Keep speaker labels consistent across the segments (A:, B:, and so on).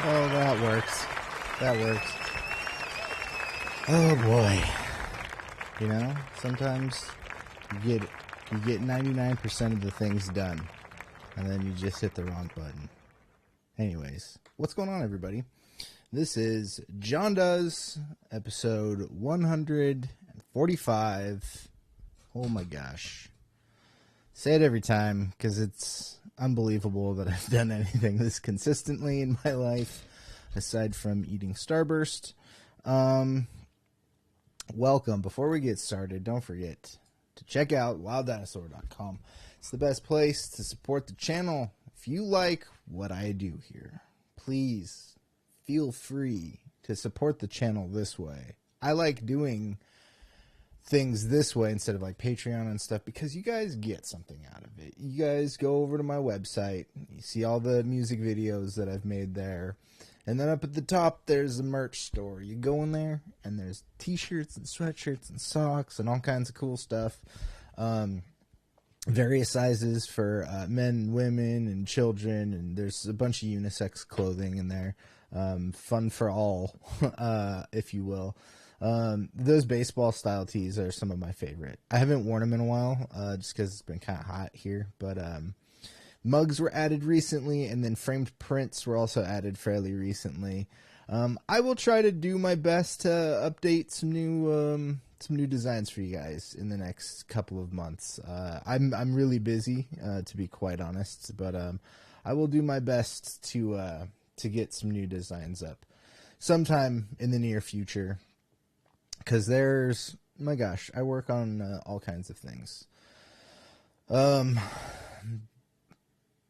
A: Oh, that works. That works. Oh boy. You know, sometimes you get 99% of the things done, and then you just hit the wrong button. Anyways, what's going on, everybody? This is Jon Does, episode 145. Oh my gosh. Say it every time, because it's unbelievable that I've done anything this consistently in my life, aside from eating Starburst. Welcome. Before we get started, don't forget to check out WildDinosaur.com. It's the best place to support the channel. If you like what I do here, please feel free to support the channel this way. I like doing things this way instead of like Patreon and stuff because you guys get something out of it. You guys go over to my website, you see all the music videos that I've made there, and then up at the top there's a merch store. You go in there and there's t-shirts and sweatshirts and socks and all kinds of cool stuff, various sizes for men, women, and children, and there's a bunch of unisex clothing in there, fun for all, if you will. Those baseball style tees are some of my favorite. I haven't worn them in a while, just because it's been kind of hot here, but mugs were added recently, and then framed prints were also added fairly recently. I will try to do my best to update some new designs for you guys in the next couple of months. I'm really busy, to be quite honest, but I will do my best to get some new designs up sometime in the near future. Because there's, my gosh, I work on all kinds of things. I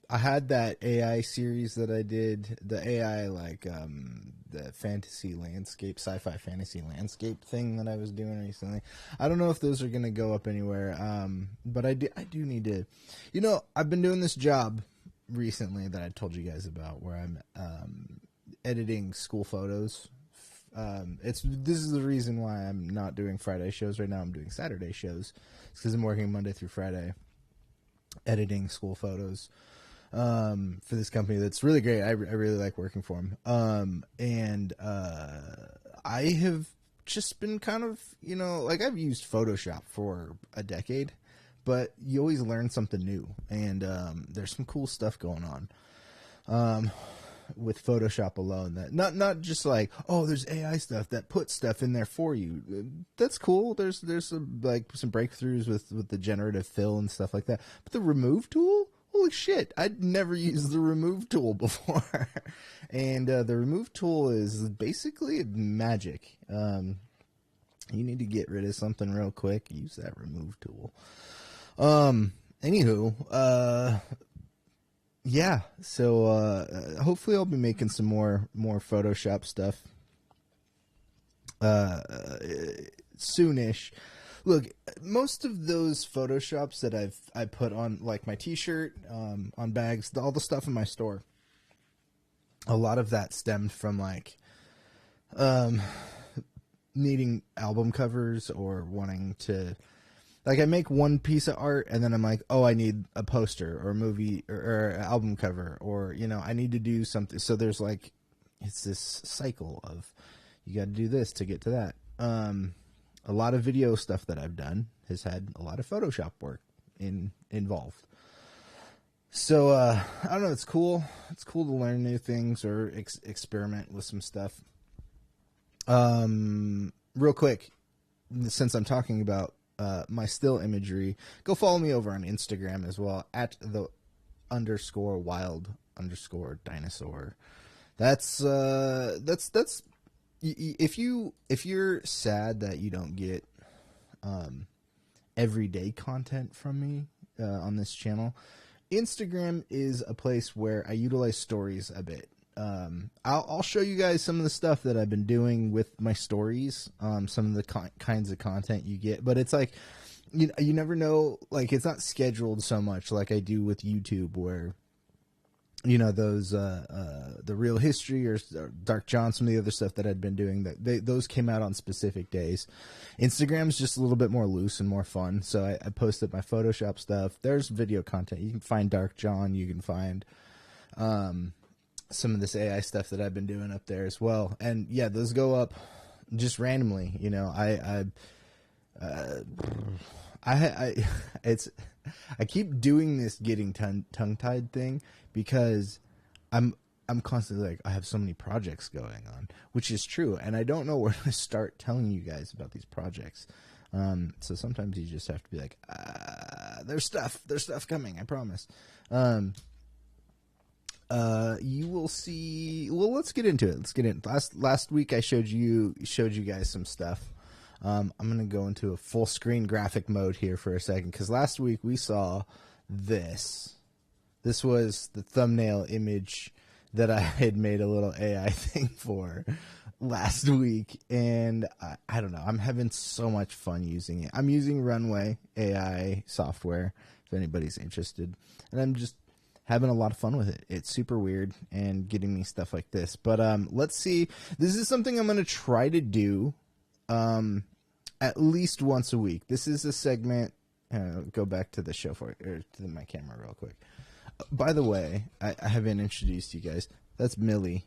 A: had that AI series that I did, the AI, the fantasy landscape, sci-fi fantasy landscape thing that I was doing recently. I don't know if those are going to go up anywhere, but I do need to, I've been doing this job recently that I told you guys about where I'm editing school photos. This is the reason why I'm not doing Friday shows right now. I'm doing Saturday shows. It's because I'm working Monday through Friday, editing school photos for this company that's really great. I really like working for them. I have just been kind of, I've used Photoshop for a decade, but you always learn something new, and there's some cool stuff going on. With Photoshop alone, that not just like, oh, there's AI stuff that puts stuff in there for you. That's cool. There's some breakthroughs with the generative fill and stuff like that. But the remove tool, holy shit, I'd never used the remove tool before. And the remove tool is basically magic. You need to get rid of something real quick, use that remove tool. Anywho, yeah, so hopefully I'll be making some more Photoshop stuff soonish. Look, most of those Photoshops that I put on, like my t-shirt, on bags, all the stuff in my store, a lot of that stemmed from needing album covers or wanting to. Like, I make one piece of art, and then I'm like, oh, I need a poster or a movie or an album cover, or, I need to do something. So there's it's this cycle of you got to do this to get to that. A lot of video stuff that I've done has had a lot of Photoshop work involved. So, I don't know, it's cool. It's cool to learn new things or experiment with some stuff. Real quick, since I'm talking about my still imagery, go follow me over on Instagram as well at the _wild_ dinosaur. That's if you're sad that you don't get everyday content from me on this channel, Instagram is a place where I utilize stories a bit. I'll show you guys some of the stuff that I've been doing with my stories, some of the kinds of content you get, but it's like, you never know, it's not scheduled so much like I do with YouTube, where, those, the real history or Dark John, some of the other stuff that I'd been doing, those came out on specific days. Instagram's just a little bit more loose and more fun. So I posted my Photoshop stuff. There's video content. You can find Dark John. You can find, some of this AI stuff that I've been doing up there as well. And yeah, those go up just randomly. You know, I keep doing this getting tongue-tied thing because I'm constantly like, I have so many projects going on, which is true, and I don't know where to start telling you guys about these projects. So sometimes you just have to be like, there's stuff coming, I promise. You will see. Well, let's get into it. Last week I showed you guys some stuff. I'm going to go into a full screen graphic mode here for a second, because last week we saw this. This was the thumbnail image that I had made a little AI thing for last week, and I don't know. I'm having so much fun using it. I'm using Runway AI software, if anybody's interested, and I'm just having a lot of fun with it. It's super weird and getting me stuff like this. But let's see. This is something I'm going to try to do at least once a week. This is a segment. Go back to the show or to my camera real quick. By the way, I haven't introduced you guys. That's Millie.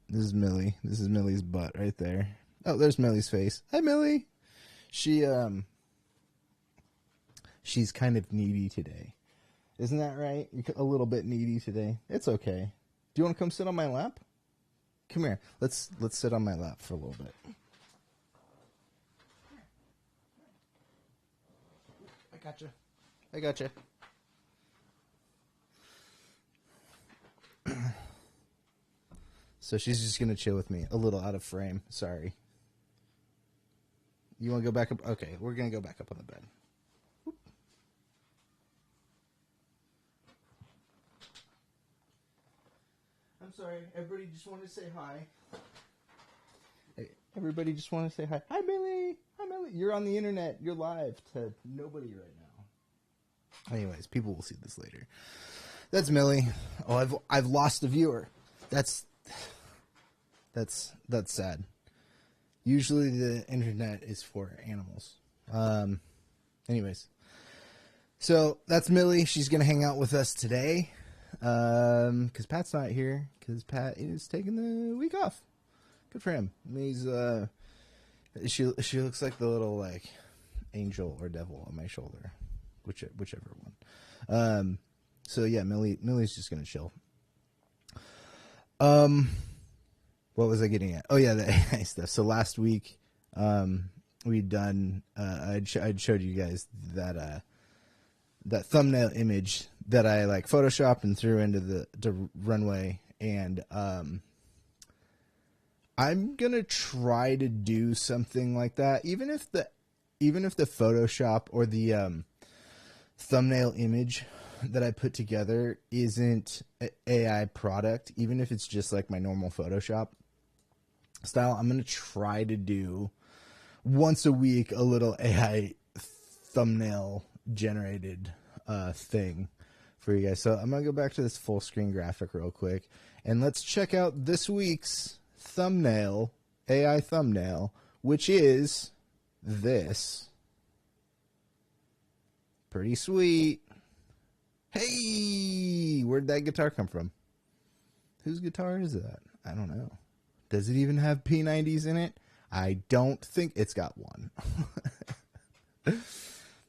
A: This is Millie. This is Millie's butt right there. Oh, there's Millie's face. Hi, Millie. She's kind of needy today. Isn't that right? You're a little bit needy today. It's okay. Do you want to come sit on my lap? Come here. Let's sit on my lap for a little bit. I gotcha. So she's just going to chill with me. A little out of frame. Sorry. You want to go back up? Okay, we're going to go back up on the bed. I'm sorry. Everybody just wanted to say hi. Hey, everybody just wanted to say hi. Hi, Millie. Hi, Millie. You're on the internet. You're live to nobody right now. Anyways, people will see this later. That's Millie. Oh, I've lost a viewer. That's sad. Usually the internet is for animals. Anyways, so that's Millie. She's gonna hang out with us today. Because Pat's not here. Because Pat is taking the week off. Good for him. He's she looks like the little like angel or devil on my shoulder, whichever one. So yeah, Millie's just gonna chill. What was I getting at? Oh yeah, the AI stuff. So last week, we'd done. I'd showed you guys that thumbnail image that I like photoshopped and threw into the Runway, and I'm gonna try to do something like that, even if the Photoshop or the thumbnail image that I put together isn't an AI product, even if it's just like my normal Photoshop style. I'm gonna try to do once a week a little AI thumbnail generated thing for you guys. So I'm gonna go back to this full screen graphic real quick, and let's check out this week's thumbnail, AI thumbnail, which is this. Pretty sweet. Hey, where'd that guitar come from? Whose guitar is that? I don't know. Does it even have P90s in it? I don't think it's got one.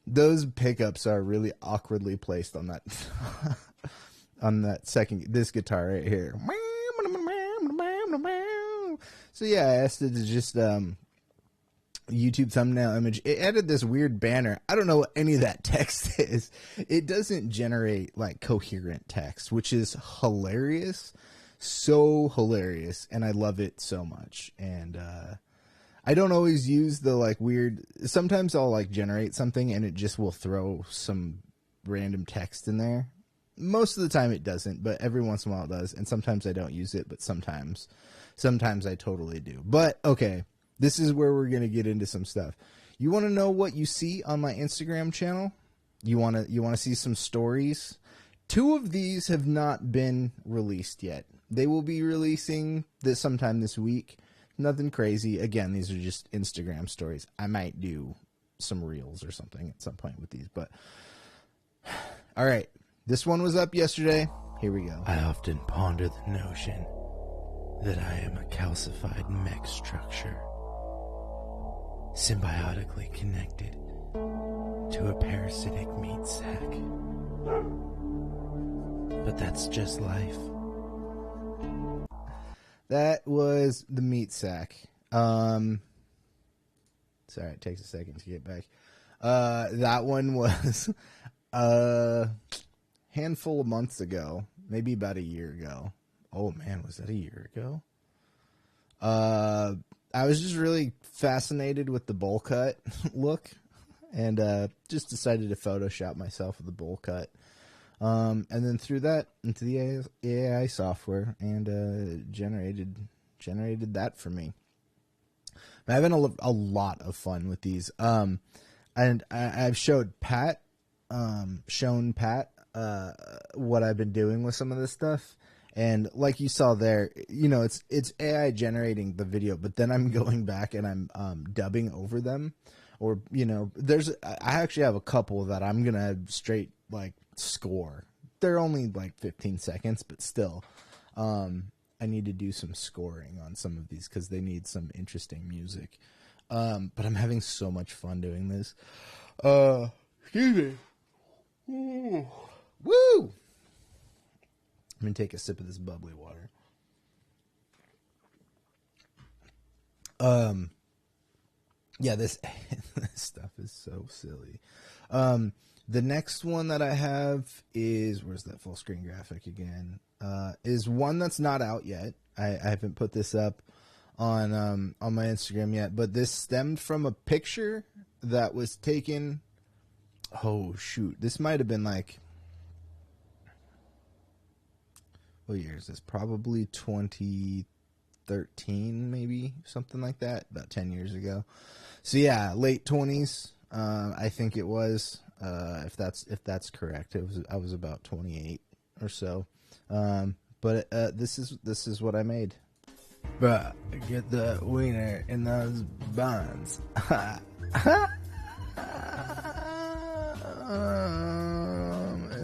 A: Those pickups are really awkwardly placed on that on this guitar right here. So yeah, I asked it to just YouTube thumbnail image. It added this weird banner. I don't know what any of that text is. It doesn't generate like coherent text, which is hilarious. So hilarious, and I love it so much. And I don't always use the like weird. Sometimes I'll like generate something and it just will throw some random text in there. Most of the time it doesn't, but every once in a while it does. And sometimes I don't use it, but sometimes I totally do. But okay, this is where we're gonna get into some stuff. You want to know what you see on my Instagram channel? You want to see some stories? 2 of these have not been released yet. They will be releasing this sometime this week. Nothing crazy. Again, these are just Instagram stories. I might do some reels or something at some point with these, but all right. This one was up yesterday. Here we go. I often ponder the notion that I am a calcified mech structure, symbiotically connected to a parasitic meat sack. But that's just life. That was the meat sack. Sorry, it takes a second to get back. That one was a handful of months ago, maybe about a year ago. Oh man, was that a year ago? I was just really fascinated with the bowl cut look, and just decided to Photoshop myself with the bowl cut. And then threw that into the AI software and generated that for me. I'm having a lot of fun with these. And I've shown Pat what I've been doing with some of this stuff. And like you saw there, it's AI generating the video, but then I'm going back and I'm dubbing over them. Or, I actually have a couple that I'm going to straight score. They're only 15 seconds, but still, I need to do some scoring on some of these because they need some interesting music. But I'm having so much fun doing this. Excuse me. Woo! I'm going to take a sip of this bubbly water. Yeah, this stuff is so silly. The next one that I have is, where's that full screen graphic again? Is one that's not out yet. I haven't put this up on my Instagram yet, but this stemmed from a picture that was taken. Oh shoot, this might have been what year is this? Probably 2013, maybe something like that. About 10 years ago. So yeah, late 20s. I think it was. If that's correct, I was about 28 or so. But this is what I made. Bruh, get the wiener in those buns. And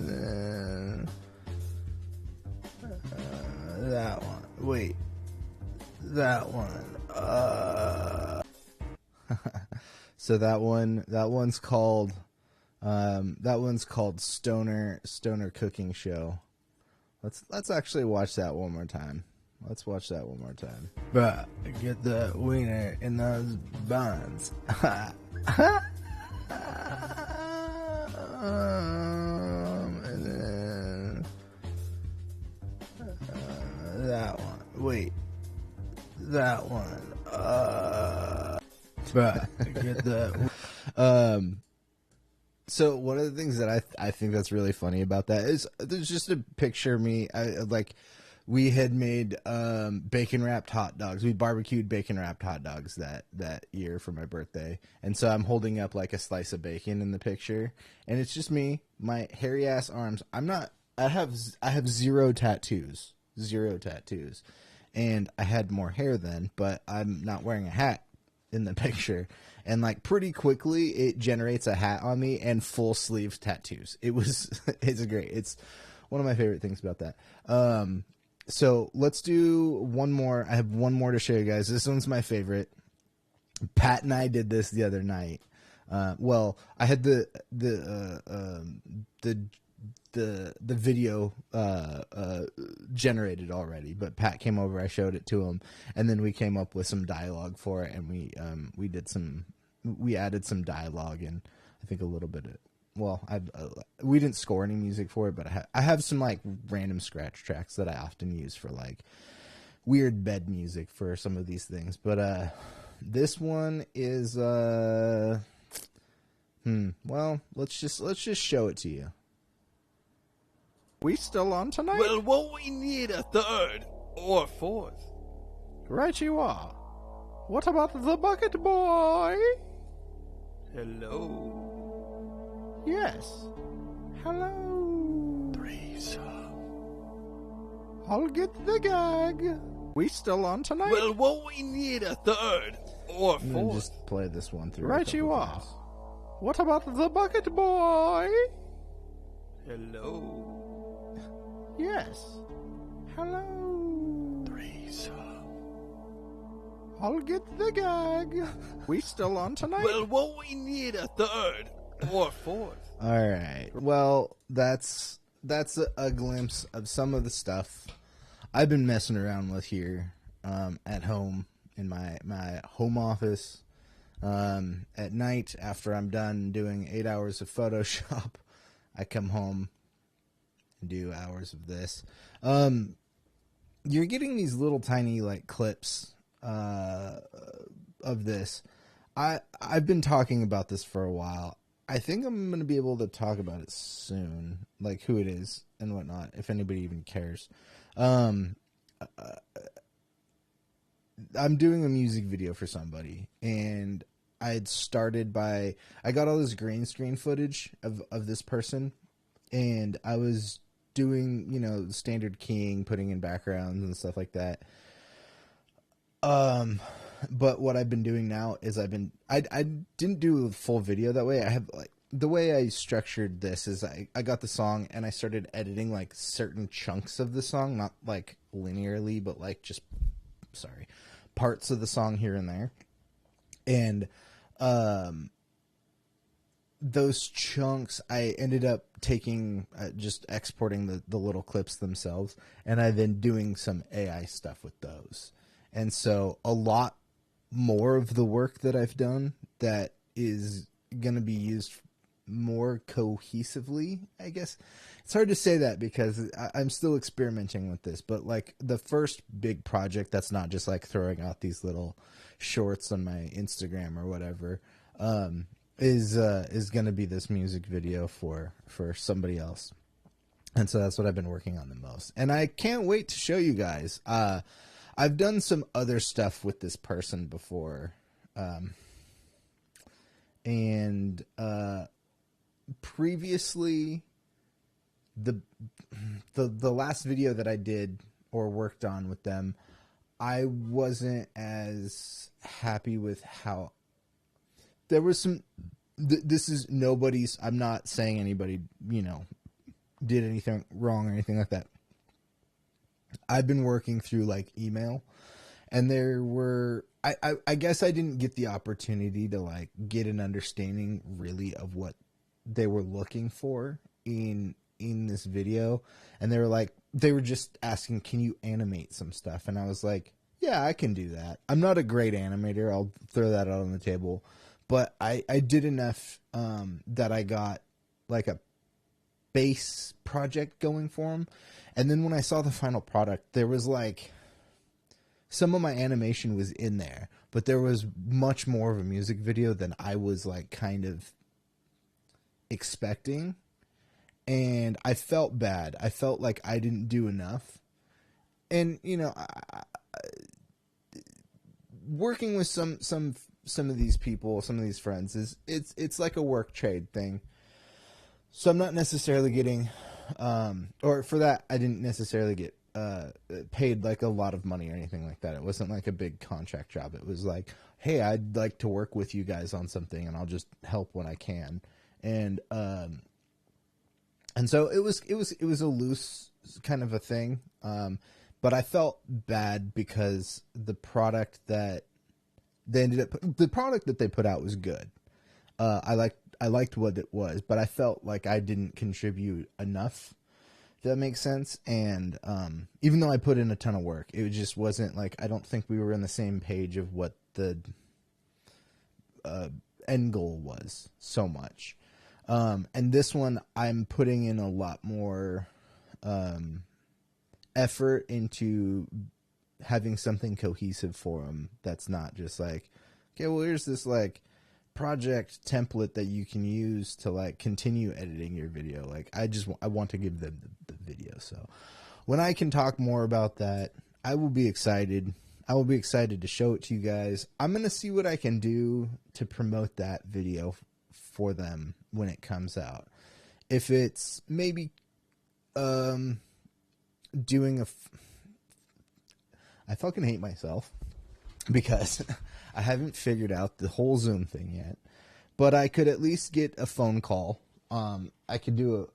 A: then that one. Wait, that one. So that one's called Stoner Cooking Show. Let's actually watch that one more time. Let's watch that one more time. Bruh, get the wiener in those buns. And then that one. Wait, that one. Bruh, get the. So one of the things that I think that's really funny about that is there's just a picture of me. We had made bacon wrapped hot dogs. We barbecued bacon wrapped hot dogs that year for my birthday, and so I'm holding up a slice of bacon in the picture, and it's just me, my hairy ass arms. I have zero tattoos, and I had more hair then, but I'm not wearing a hat in the picture. And pretty quickly it generates a hat on me and full sleeve tattoos. It's great. It's one of my favorite things about that. So let's do one more. I have one more to show you guys. This one's my favorite. Pat and I did this the other night. Well, I had the video generated already, but Pat came over, I showed it to him, and then we came up with some dialogue for it, and we added some dialogue and I think a little bit of, we didn't score any music for it, but I have some random scratch tracks that I often use for weird bed music for some of these things. But this one is well, let's just show it to you. We still on tonight?
B: Well, won't we need a third or fourth?
A: Right you are. What about the bucket boy?
B: Hello.
A: Yes. Hello.
B: Threesome.
A: I'll get the gag. We still on tonight?
B: Well, won't we need a third or
A: I'm
B: fourth?
A: gonna just play this one through.
B: Right you are.
A: Times. What about the bucket boy?
B: Hello.
A: Yes. Hello.
B: Threesome.
A: I'll get the gag. We still on tonight?
B: Well, won't we need a third or fourth?
A: All right. Well, that's a glimpse of some of the stuff I've been messing around with here at home in my home office. At night, after I'm done doing 8 hours of Photoshop, I come home and do hours of this. You're getting these little tiny like clips of this. I've been talking about this for a while. I think I'm going to be able to talk about it soon, like who it is and whatnot, if anybody even cares. I'm doing a music video for somebody, and I had started by, I got all this green screen footage of this person, and I was doing, you know, standard keying, putting in backgrounds and stuff like that. But what I've been doing now is I didn't do a full video that way. I have like, the way I structured this is I got the song and I started editing like certain chunks of the song, not like linearly, but like just, parts of the song here and there. And, those chunks I ended up taking, just exporting the little clips themselves. And I've been doing some AI stuff with those. And so a lot more of the work that I've done that is going to be used more cohesively, I guess. It's hard to say that because I'm still experimenting with this, but like the first big project that's not just like throwing out these little shorts on my Instagram or whatever, is going to be this music video for somebody else. And so that's what I've been working on the most. And I can't wait to show you guys. I've done some other stuff with this person before. Previously, the last video that I did or worked on with them, I wasn't as happy with how there was some, this is nobody's, I'm not saying anybody, you know, did anything wrong or anything like that. I've been working through like email, and there were, I guess I didn't get the opportunity to like get an understanding really of what they were looking for in this video. And they were just asking, can you animate some stuff? And I was like, yeah, I can do that. I'm not a great animator. I'll throw that out on the table, but I did enough, that I got like a base project going for them. And then when I saw the final product, there was like, some of my animation was in there, but there was much more of a music video than I was like kind of expecting. And I felt bad. I felt like I didn't do enough. And, you know, working with some of these people, some of these friends it's like a work trade thing. So I'm not necessarily getting, or for that, I didn't necessarily get paid like a lot of money or anything like that. It wasn't like a big contract job. It was like, hey, I'd like to work with you guys on something, and I'll just help when I can. And so it was a loose kind of a thing. But I felt bad because the product that they put out was good. I liked what it was, but I felt like I didn't contribute enough, if that makes sense. And even though I put in a ton of work, it just wasn't like, I don't think we were on the same page of what the end goal was so much. And this one, I'm putting in a lot more effort into having something cohesive for them that's not just like, okay, well, here's this like project template that you can use to like continue editing your video. Like I want to give them the video. So when I can talk more about that, I will be excited. I will be excited to show it to you guys. I'm going to see what I can do to promote that video for them when it comes out. If it's maybe doing I fucking hate myself because I haven't figured out the whole Zoom thing yet, but I could at least get a phone call. I could do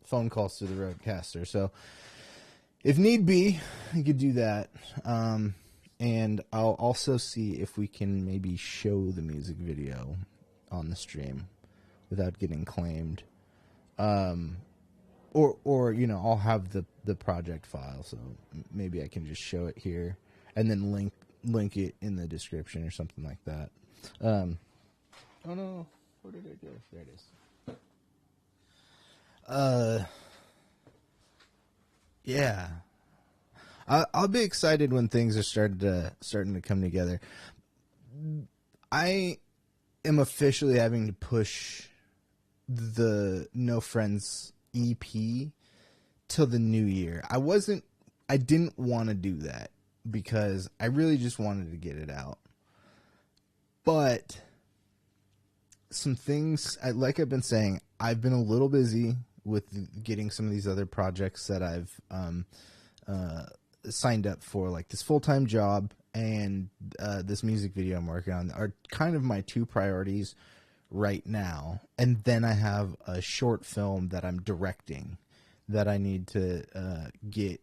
A: phone calls through the Rodecaster. So if need be, you could do that. And I'll also see if we can maybe show the music video on the stream without getting claimed. Or I'll have the project file, so maybe I can just show it here and then link it in the description or something like that. Oh no, where did it go? There it is. Yeah. I'll be excited when things are starting to come together. I am officially having to push the No Friends EP till the new year. I didn't want to do that because I really just wanted to get it out. But some things, like I've been saying, I've been a little busy with getting some of these other projects that I've signed up for, like this full-time job and this music video I'm working on are kind of my two priorities right now. And then I have a short film that I'm directing that I need to get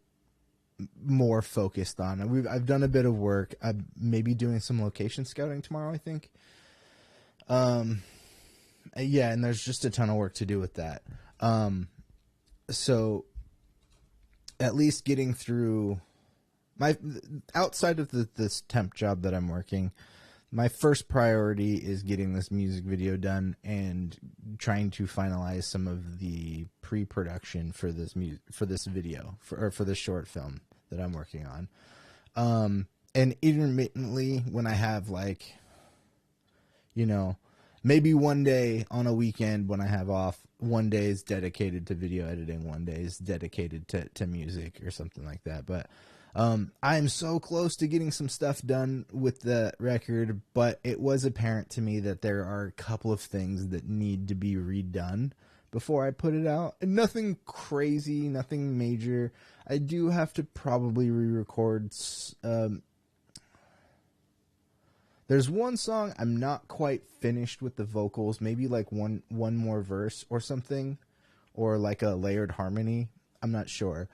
A: more focused on. I've done a bit of work. I'm maybe doing some location scouting tomorrow, I think. Yeah, and there's just a ton of work to do with that. So at least getting through outside of this temp job that I'm working, my first priority is getting this music video done and trying to finalize some of the pre-production for this video for this short film that I'm working on. And intermittently, when I have maybe one day on a weekend when I have off, one day is dedicated to video editing, one day is dedicated to music or something like that. But I'm so close to getting some stuff done with the record, but it was apparent to me that there are a couple of things that need to be redone before I put it out. And nothing crazy, nothing major. I do have to probably re-record. There's one song I'm not quite finished with the vocals, maybe like one more verse or something, or like a layered harmony. I'm not sure.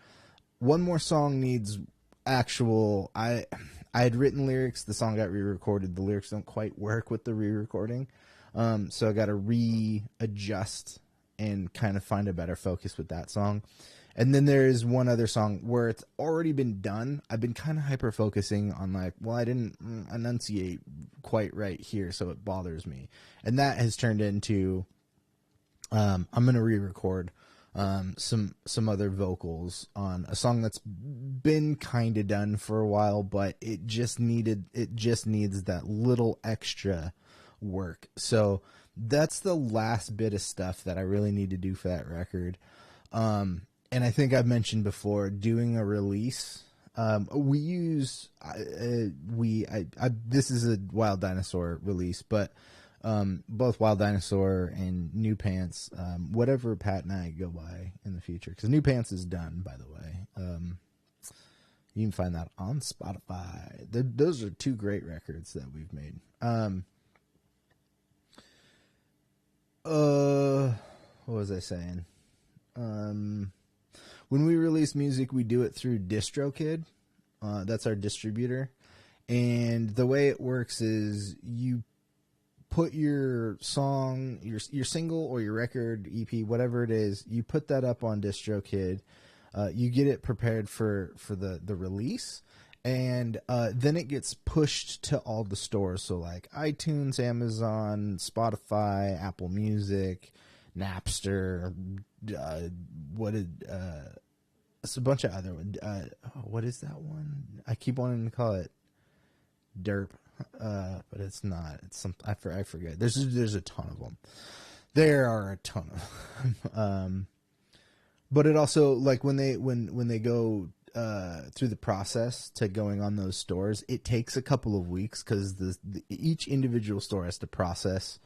A: One more song needs actual, I had written lyrics, the song got re-recorded, the lyrics don't quite work with the re-recording, so I got to readjust and kind of find a better focus with that song. And then there's one other song where it's already been done. I've been kind of hyper focusing on I didn't enunciate quite right here, so it bothers me, and that has turned into I'm gonna re-record some other vocals on a song that's been kind of done for a while, but it just needs that little extra work. So that's the last bit of stuff that I really need to do for that record. And I think I've mentioned before, doing a release. This is a Wild Dinosaur release, but both Wild Dinosaur and New Pants, whatever Pat and I go by in the future, because New Pants is done, by the way. You can find that on Spotify. Those are two great records that we've made. What was I saying? When we release music, we do it through DistroKid. That's our distributor. And the way it works is you put your song, your single or your record, EP, whatever it is, you put that up on DistroKid. You get it prepared for the release. And then it gets pushed to all the stores. So like iTunes, Amazon, Spotify, Apple Music, Napster, it's a bunch of other ones. What is that one? I keep wanting to call it Derp, but it's not. It's some I forget. There's a ton of them. There are a ton of them. But it also, like, when they go through the process to going on those stores, it takes a couple of weeks because each individual store has to process.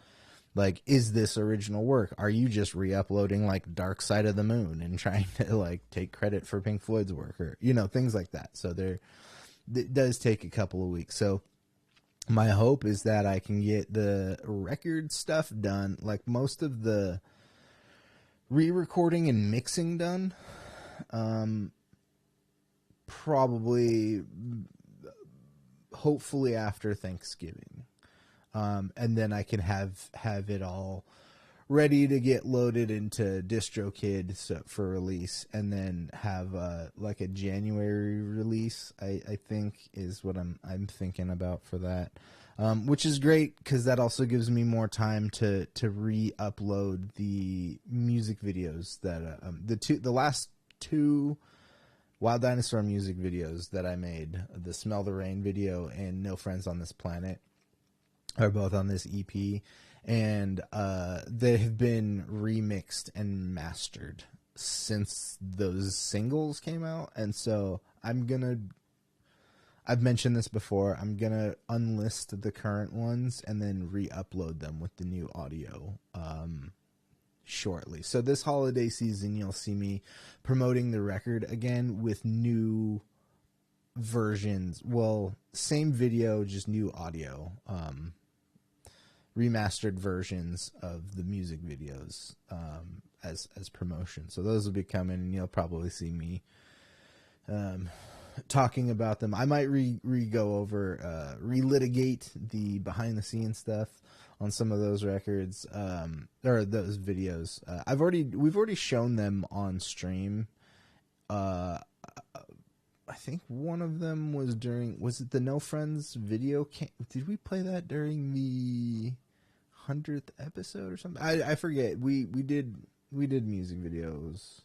A: Like, is this original work? Are you just re-uploading like Dark Side of the Moon and trying to like take credit for Pink Floyd's work, or things like that? So it does take a couple of weeks. So my hope is that I can get the record stuff done, like most of the re-recording and mixing done, probably, hopefully after Thanksgiving. And then I can have it all ready to get loaded into DistroKid for release, and then have like a January release. I think is what I'm thinking about for that, which is great because that also gives me more time to re-upload the music videos that the last two Wild Dinosaur music videos that I made, the Smell the Rain video and No Friends on This Planet, are both on this EP, and they have been remixed and mastered since those singles came out. And so I've mentioned this before, I'm gonna unlist the current ones and then re-upload them with the new audio shortly. So this holiday season, you'll see me promoting the record again with new versions. Well, same video, just new audio. Remastered versions of the music videos as promotion. So those will be coming, and you'll probably see me talking about them. I might relitigate the behind the scenes stuff on some of those records, or those videos. We've already shown them on stream. I think one of them was was it the No Friends video? Did we play that during the 100th episode or something? I forget. We did music videos.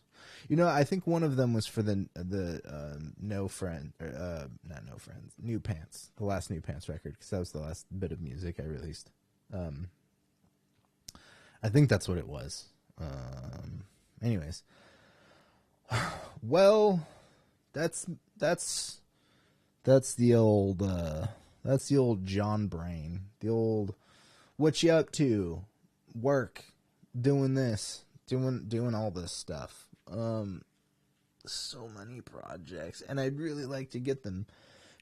A: I think one of them was for the No Friend, not No Friends, New Pants, the last New Pants record, because that was the last bit of music I released. I think that's what it was. Anyways, well, that's the old John brain, the old what you up to, work, doing this, doing all this stuff. So many projects, and I'd really like to get them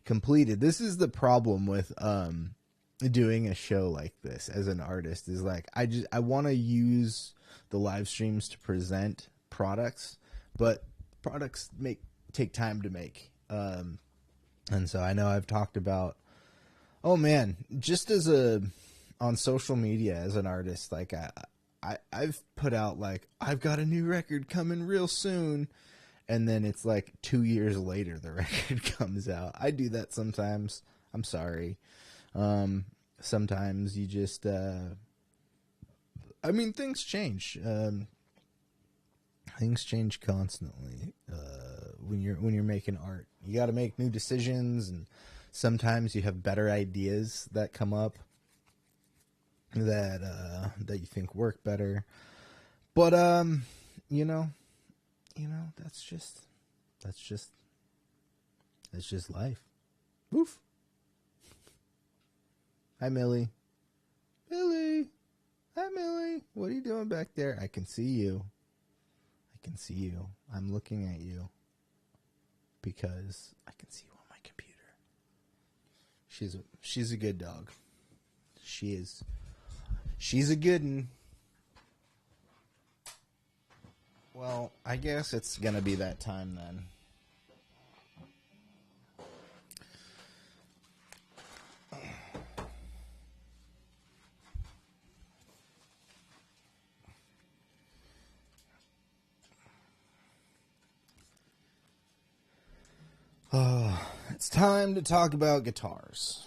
A: completed. This is the problem with doing a show like this as an artist, is like I want to use the live streams to present products, but products take time to make. And so I know I've talked about, oh man, just on social media as an artist, like I've put out like, I've got a new record coming real soon, and then it's like 2 years later the record comes out. I do that sometimes. I'm sorry. Sometimes you just things change. Things change constantly when you're making art. You got to make new decisions, and sometimes you have better ideas that come up that you think work better. But that's just life. Woof. Hi, Millie. Millie. Hi, Millie. What are you doing back there? I can see you. I'm looking at you because I can see you on my computer. She's a good dog. She is. She's a good one. Well, I guess it's gonna be that time then. It's time to talk about guitars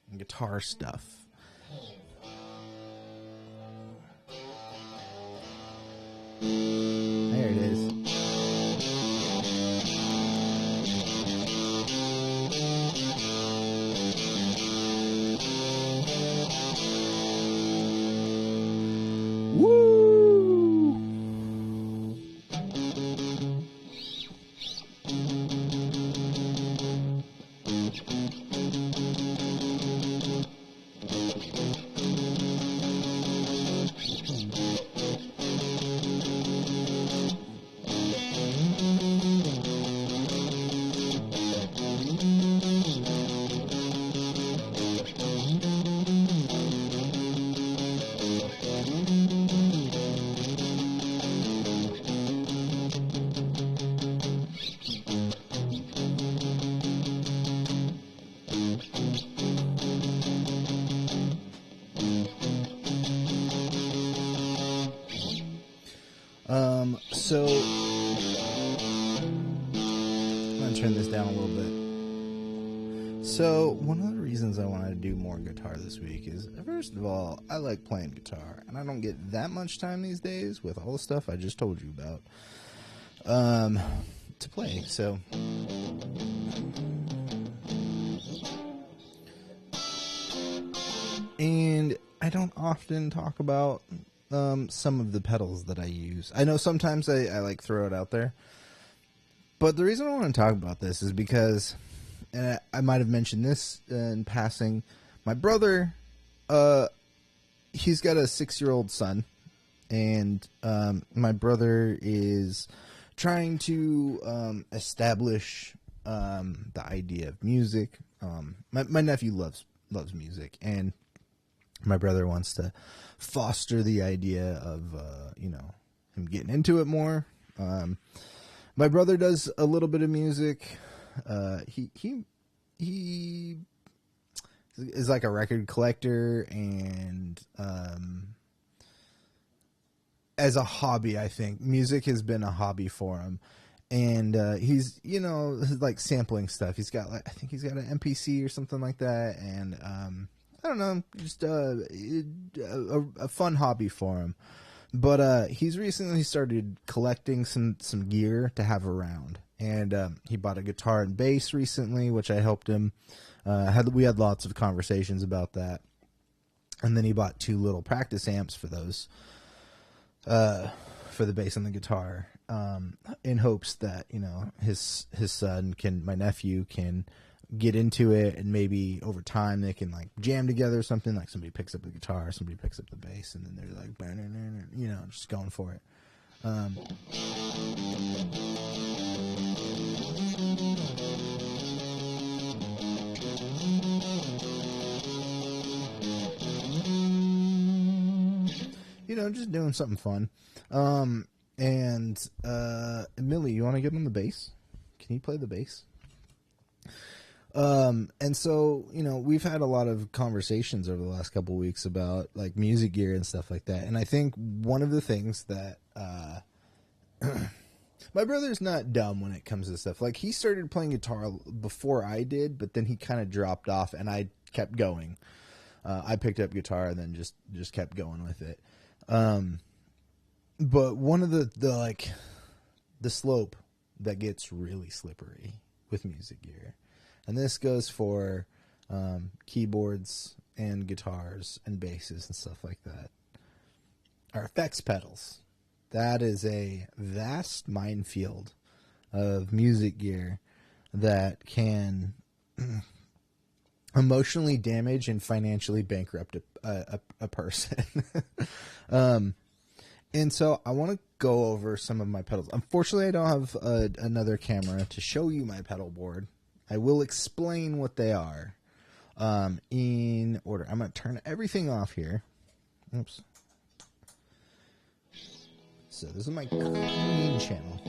A: and guitar stuff. There it is. Woo! So I'm going to turn this down a little bit. So one of the reasons I wanted to do more guitar this week is, first of all, I like playing guitar, and I don't get that much time these days with all the stuff I just told you about to play. So and I don't often talk about some of the pedals that I use. I know sometimes I like throw it out there, but the reason I want to talk about this is because, and I might have mentioned this in passing, my brother, he's got a 6-year-old son, and my brother is trying to establish the idea of music. My nephew loves music, and my brother wants to foster the idea of him getting into it more. My brother does a little bit of music. He is like a record collector, and as a hobby, I think music has been a hobby for him. And he's like sampling stuff. I think he's got an MPC or something like that, and I don't know, just a fun hobby for him. But he's recently started collecting some gear to have around, and he bought a guitar and bass recently, which I helped him. We had lots of conversations about that, and then he bought 2 little practice amps for those, for the bass and the guitar, in hopes that his son my nephew can get into it, and maybe over time they can like jam together or something. Like somebody picks up the guitar, somebody picks up the bass, and then they're like, just going for it. Just doing something fun. And Millie, you want to get on the bass? Can you play the bass? And so, we've had a lot of conversations over the last couple of weeks about like music gear and stuff like that. And I think one of the things that, my brother's not dumb when it comes to stuff. Like, he started playing guitar before I did, but then he kind of dropped off, and I kept going. I picked up guitar and then just kept going with it. But one of the slope that gets really slippery with music gear, and this goes for keyboards and guitars and basses and stuff like that, are effects pedals. That is a vast minefield of music gear that can emotionally damage and financially bankrupt a person. And so I want to go over some of my pedals. Unfortunately, I don't have another camera to show you my pedal board. I will explain what they are in order. I'm going to turn everything off here. Oops. So this is my clean channel.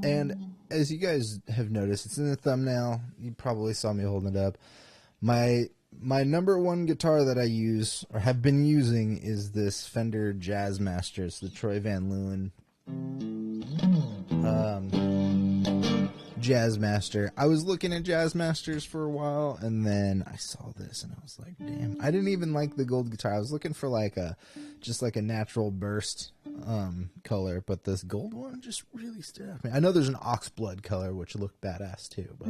A: And as you guys have noticed, it's in the thumbnail. You probably saw me holding it up. My number one guitar that I use, or have been using, is this Fender Jazzmaster. It's the Troy Van Leeuwen Jazzmaster. I was looking at Jazzmasters for a while, and then I saw this, and I was like, damn. I didn't even like the gold guitar. I was looking for just like a natural burst color, but this gold one just really stood out. I know there's an oxblood color, which looked badass too, but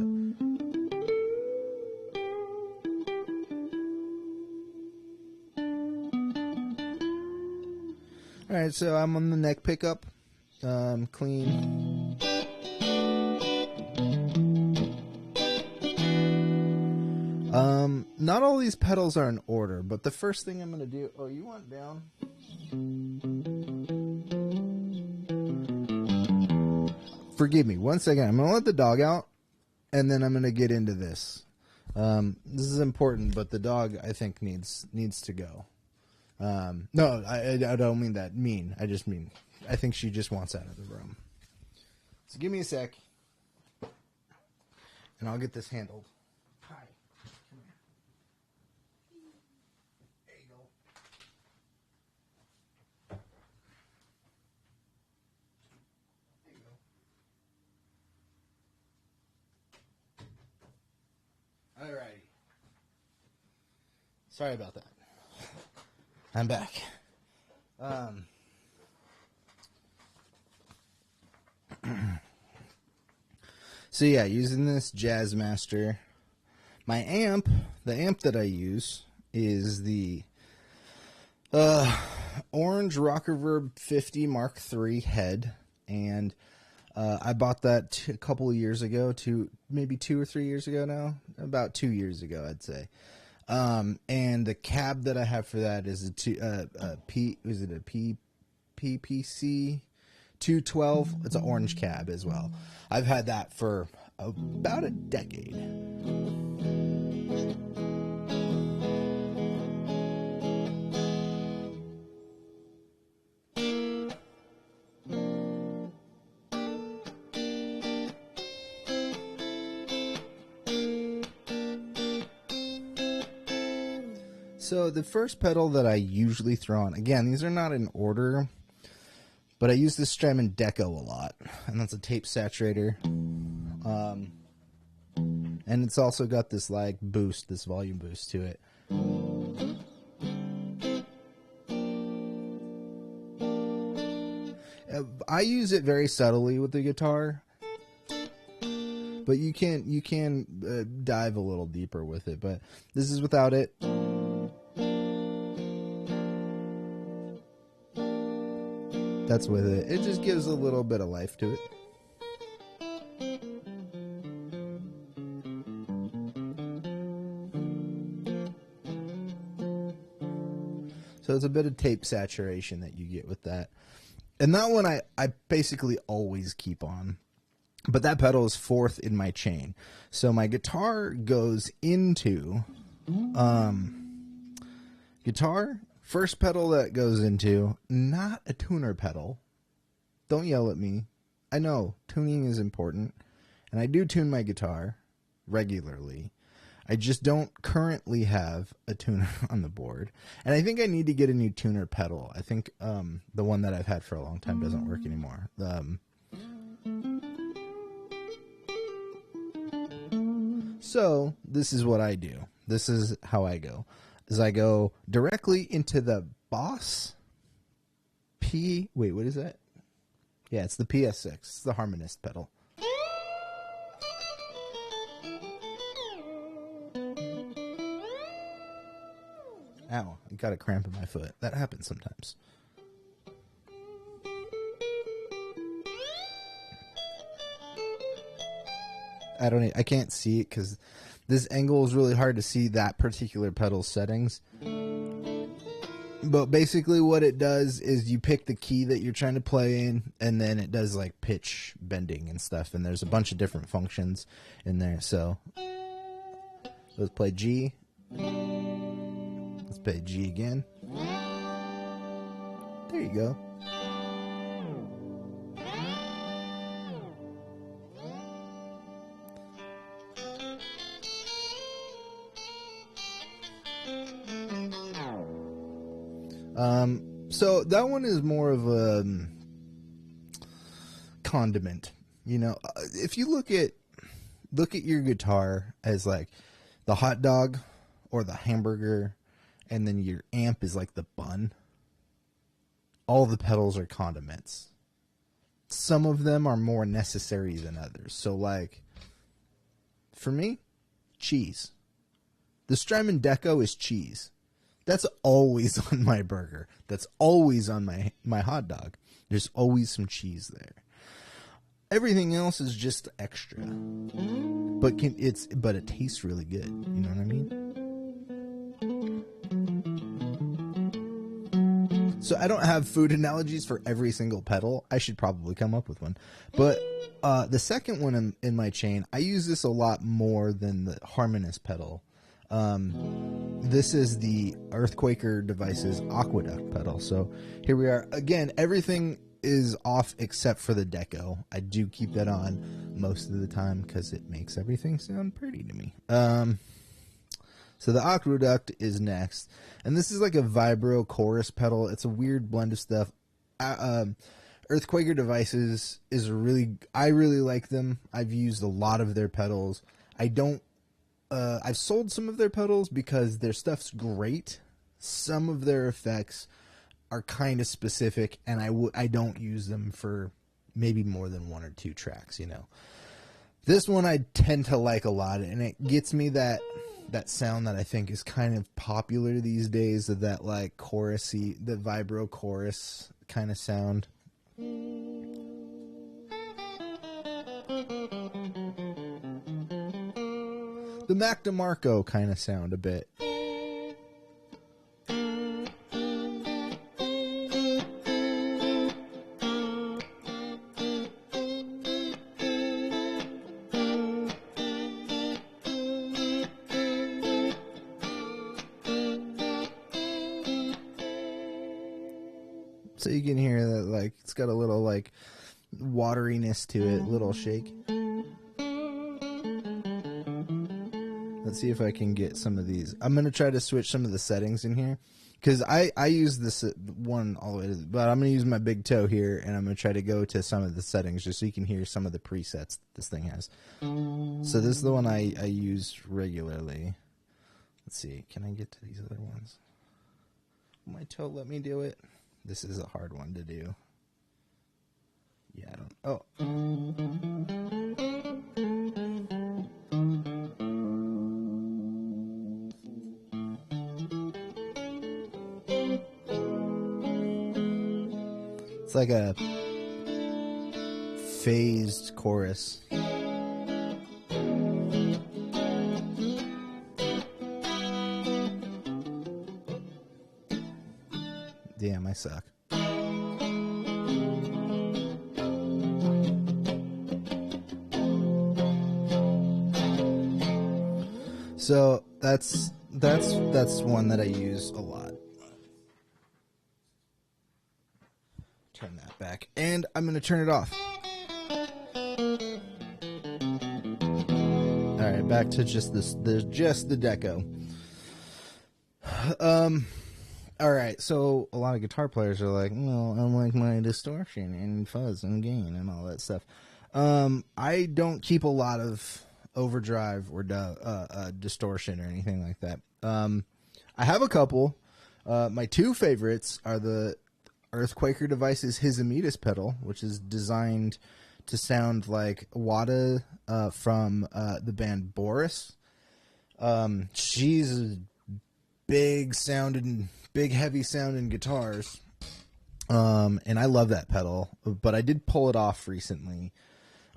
A: alright, so I'm on the neck pickup. Clean. Not all these pedals are in order, but the first thing I'm going to do... Oh, you want down? Forgive me, 1 second. I'm going to let the dog out, and then I'm going to get into this. This is important, but the dog, I think, needs to go. No, I don't mean that mean. I just mean, I think she just wants out of the room. So give me a sec, and I'll get this handled. Hi. Come here. There you go. There you go. Alrighty. Sorry about that. I'm back. So yeah, using this Jazzmaster. My amp, the amp that I use is the Orange Rockerverb 50 Mark III head, and I bought that a couple of years ago, maybe 2 or 3 years ago now, about 2 years ago, I'd say. And the cab that I have for that is PPC 212. It's an orange cab as well. I've had that for about a decade. So the first pedal that I usually throw on, again, these are not in order, but I use this Strymon Deco a lot, and that's a tape saturator. And it's also got this like boost, this volume boost to it. I use it very subtly with the guitar, but you can dive a little deeper with it. But this is without it. That's with it. It just gives a little bit of life to it. So it's a bit of tape saturation that you get with that. And that one I basically always keep on. But that pedal is fourth in my chain. So my guitar goes into guitar. First pedal that goes into, not a tuner pedal. Don't yell at me. I know, tuning is important. And I do tune my guitar regularly. I just don't currently have a tuner on the board. And I think I need to get a new tuner pedal. I think the one that I've had for a long time doesn't work anymore. So this is what I do. This is how I go. Is I go directly into the Boss Wait, what is that? Yeah, it's the PS6. It's the harmonist pedal. Ow, I got a cramp in my foot. That happens sometimes. I can't see it because this angle is really hard to see that particular pedal settings. But basically what it does is you pick the key that you're trying to play in, and then it does like pitch bending and stuff, and there's a bunch of different functions in there. So let's play G. Let's play G again. There you go. So that one is more of a condiment, you know. If you look at your guitar as like the hot dog or the hamburger, and then your amp is like the bun, all the pedals are condiments. Some of them are more necessary than others. So like for me, cheese. The Strymon Deco is cheese. That's always on my burger. That's always on my hot dog. There's always some cheese there. Everything else is just extra. But it tastes really good. You know what I mean? So I don't have food analogies for every single pedal. I should probably come up with one. But the second one in my chain, I use this a lot more than the harmonist pedal. This is the Earthquaker Devices Aqueduct pedal. So here we are. Again, everything is off except for the deco. I do keep that on most of the time because it makes everything sound pretty to me. So the Aqueduct is next, and this is like a vibro chorus pedal. It's a weird blend of stuff. Earthquaker Devices is I really like them. I've used a lot of their pedals. I've sold some of their pedals because their stuff's great. Some of their effects are kind of specific, and I don't use them for maybe more than 1 or 2 tracks, you know. This one I tend to like a lot, and it gets me that sound that I think is kind of popular these days, of that like chorusy, the vibro chorus kind of sound. The Mac DeMarco kind of sound a bit. So you can hear that, like, it's got a little, like, wateriness to it, little shake. Let's see if I can get some of these. I'm going to try to switch some of the settings in here, because I use this one all the way to, but I'm going to use my big toe here, and I'm going to try to go to some of the settings just so you can hear some of the presets this thing has. So this is the one I use regularly. Let's see, can I get to these other ones? Will my toe let me do it? This is a hard one to do. Yeah, I don't... Oh. It's like a phased chorus. Damn, I suck. So that's one that I use a lot. Turn that back, and I'm gonna turn it off. All right, back to just the deco. All right, so a lot of guitar players are like, well, I like my distortion and fuzz and gain and all that stuff. I don't keep a lot of overdrive or distortion or anything like that. I have a couple. My 2 favorites are the Earthquaker Devices Hizamitas pedal, which is designed to sound like Wada from the band Boris. She's a big heavy sounding guitars, and I love that pedal, but I did pull it off recently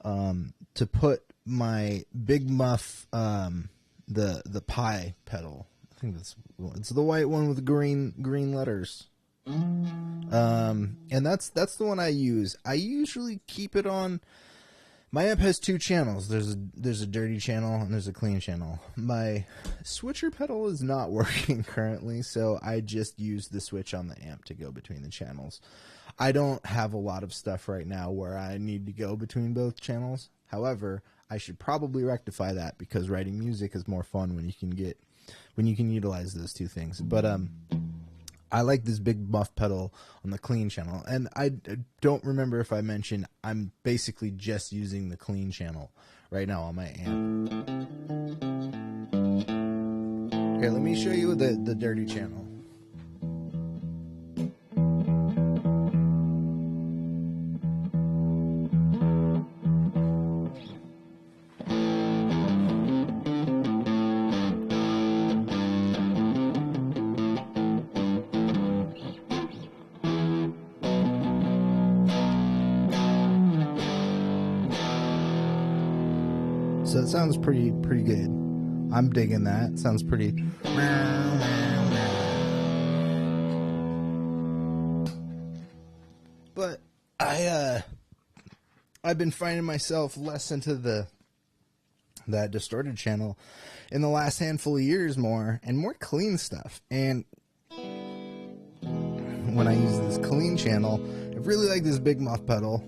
A: to put my Big Muff, the Pi pedal. I think it's the white one with the green letters, and that's the one I use. I usually keep it on. My amp has 2 channels. There's a dirty channel and there's a clean channel. My switcher pedal is not working currently, so I just use the switch on the amp to go between the channels. I don't have a lot of stuff right now where I need to go between both channels. However, I should probably rectify that, because writing music is more fun when you can utilize those 2 things. But I like this Big Muff pedal on the clean channel, and I don't remember if I mentioned I'm basically just using the clean channel right now on my amp. Here, let me show you the dirty channel. So it sounds pretty good. I'm digging that. It sounds pretty. But I've been finding myself less into that distorted channel in the last handful of years, more clean stuff. And when I use this clean channel, really like this big muff pedal.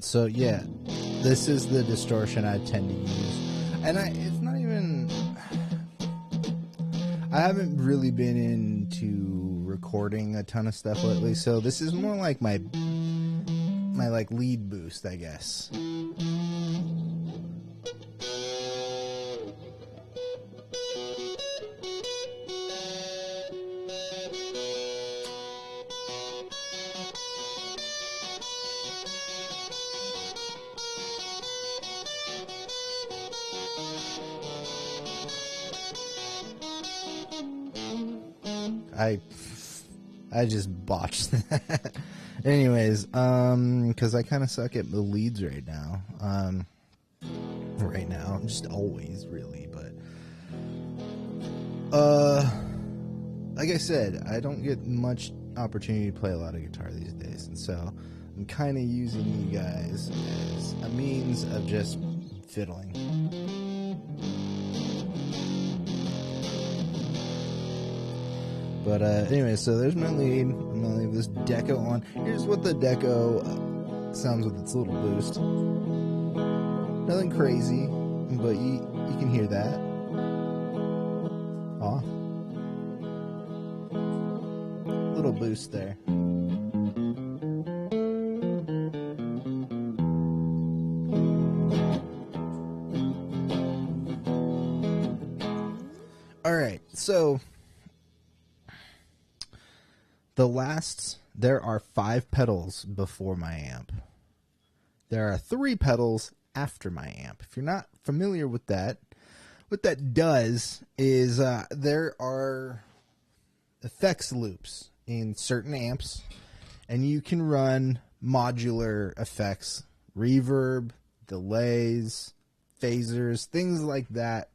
A: So yeah, this is the distortion I tend to use, and it's not even. I haven't really been into recording a ton of stuff lately, so this is more like my like lead boost, I guess. I just botched that. Anyways, because I kind of suck at the leads right now. Just always really, but like I said, I don't get much opportunity to play a lot of guitar these days, and so I'm kind of using you guys as a means of just fiddling. But anyway, so there's my lead. I'm going to leave this deco on. Here's what the deco sounds with its little boost. Nothing crazy, but you can hear that. Aw. Little boost there. Alright, so there are 5 pedals before my amp. There are 3 pedals after my amp. If you're not familiar with that, what that does is there are effects loops in certain amps, and you can run modular effects, reverb, delays, phasers, things like that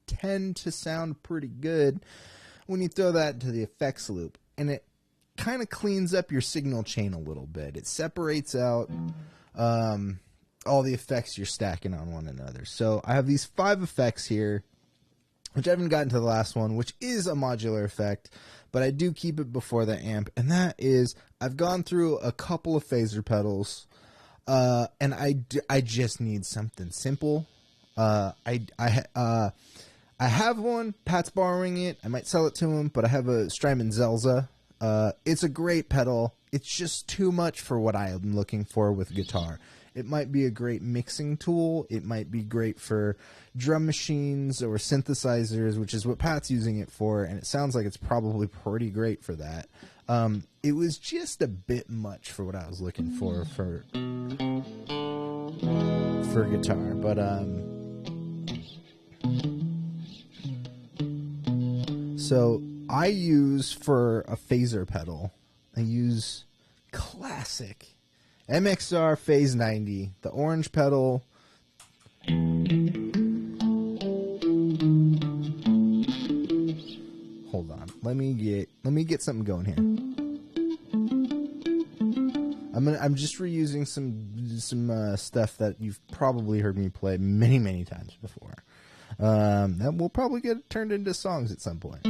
A: tend to sound pretty good when you throw that into the effects loop, and it kind of cleans up your signal chain a little bit. It separates out all the effects you're stacking on one another. So I have these 5 effects here, which I haven't gotten to the last one, which is a modular effect, but I do keep it before the amp, and that is I've gone through a couple of phaser pedals, and I just need something simple. I have one. Pat's borrowing it. I might sell it to him, but I have a Strymon Zelza. It's a great pedal. It's just too much for what I am looking for with guitar. It might be a great mixing tool. It might be great for drum machines or synthesizers, which is what Pat's using it for, and it sounds like it's probably pretty great for that. It was just a bit much for what I was looking for guitar, but so I use for a phaser pedal, I use classic MXR Phase 90, the orange pedal. Hold on, let me get something going here. I'm just reusing some stuff that you've probably heard me play many times before. That will probably get turned into songs at some point.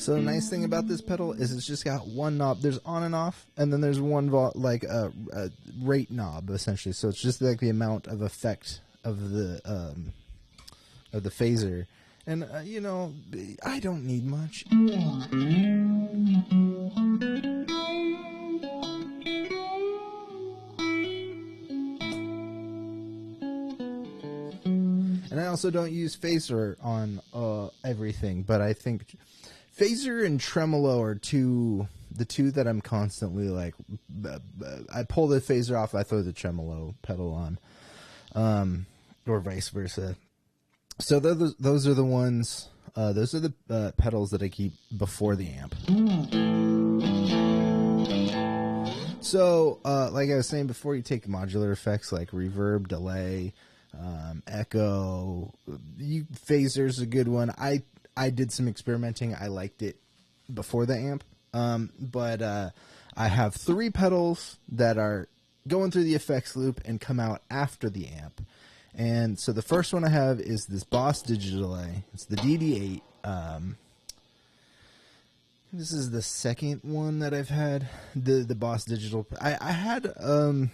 A: So the nice thing about this pedal is it's just got one knob. There's on and off, and then there's one like a rate knob essentially. So it's just like the amount of effect of the phaser. And you know, I don't need much. And I also don't use phaser on everything, but I think phaser and tremolo are the two that I'm constantly like. I pull the phaser off, I throw the tremolo pedal on, or vice versa. So those are the ones. Those are the pedals that I keep before the amp. So, like I was saying before, you take modular effects like reverb, delay, echo. Phaser's a good one. I did some experimenting. I liked it before the amp, but I have 3 pedals that are going through the effects loop and come out after the amp. And so the first one I have is this Boss Digital Delay. It's the DD8. This is the second one that I've had. The Boss Digital. I had a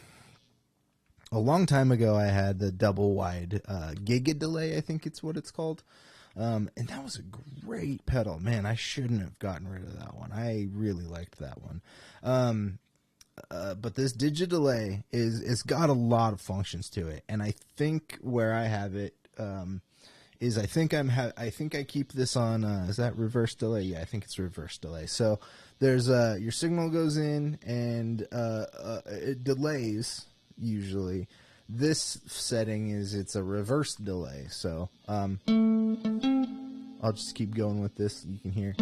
A: long time ago. I had the double wide Giga Delay. I think it's what it's called. And that was a great pedal. Man, I shouldn't have gotten rid of that one. I really liked that one. But this digital delay it's got a lot of functions to it, and I think where I have it is I think I keep this on is that reverse delay? Yeah, I think it's reverse delay. So there's your signal goes in and it delays usually. This setting it's a reverse delay. So I'll just keep going with this. You can hear.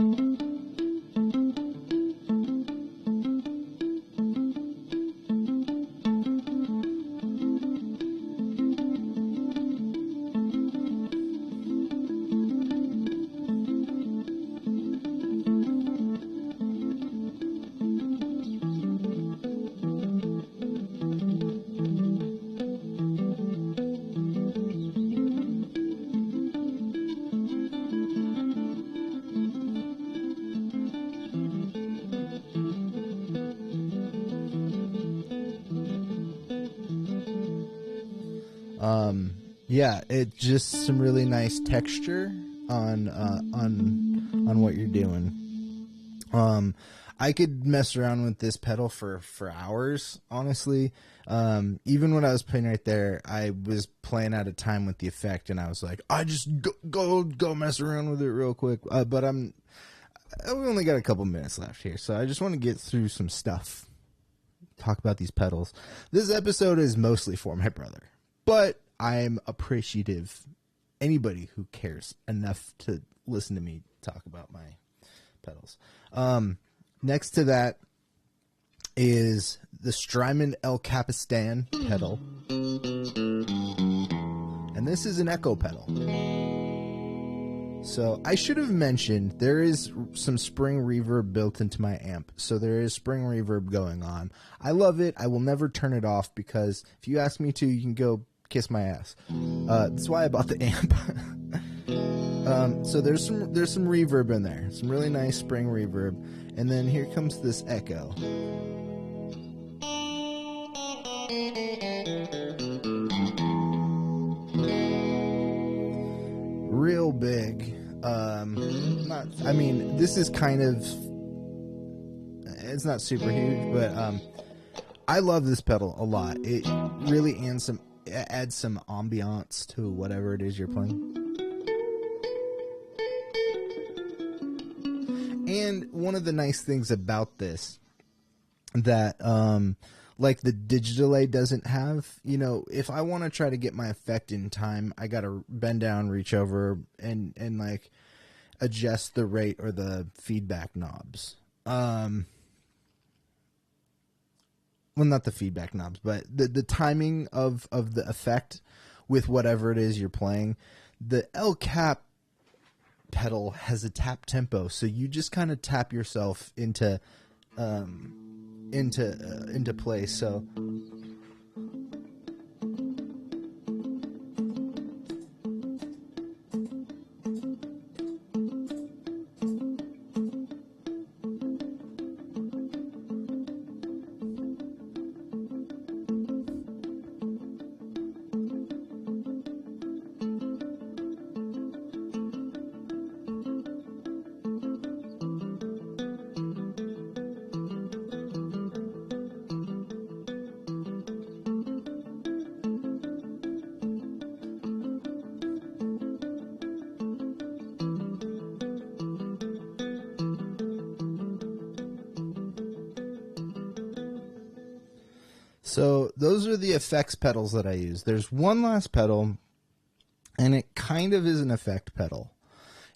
A: Yeah, it's just some really nice texture on what you're doing. I could mess around with this pedal for hours, honestly. Even when I was playing right there, I was playing out of time with the effect, and I was like, I just go mess around with it real quick. But we only got a couple minutes left here, so I just want to get through some stuff. Talk about these pedals. This episode is mostly for my brother, but I'm appreciative anybody who cares enough to listen to me talk about my pedals. Next to that is the Strymon El Capistan pedal. And this is an echo pedal. So I should have mentioned there is some spring reverb built into my amp. So there is spring reverb going on. I love it. I will never turn it off because if you ask me to, you can go kiss my ass. That's why I bought the amp. So there's some reverb in there, some really nice spring reverb, and then here comes this echo. Real big. This is kind of, it's not super huge, but I love this pedal a lot. It really adds some ambiance to whatever it is you're playing. And one of the nice things about this that like the digital delay doesn't have, if I want to try to get my effect in time, I got to bend down, reach over, and like adjust the rate or the feedback knobs. Well, not the feedback knobs, but the timing of the effect with whatever it is you're playing. The El Cap pedal has a tap tempo, so you just kind of tap yourself into place. So So those are the effects pedals that I use. There's one last pedal, and it kind of is an effect pedal.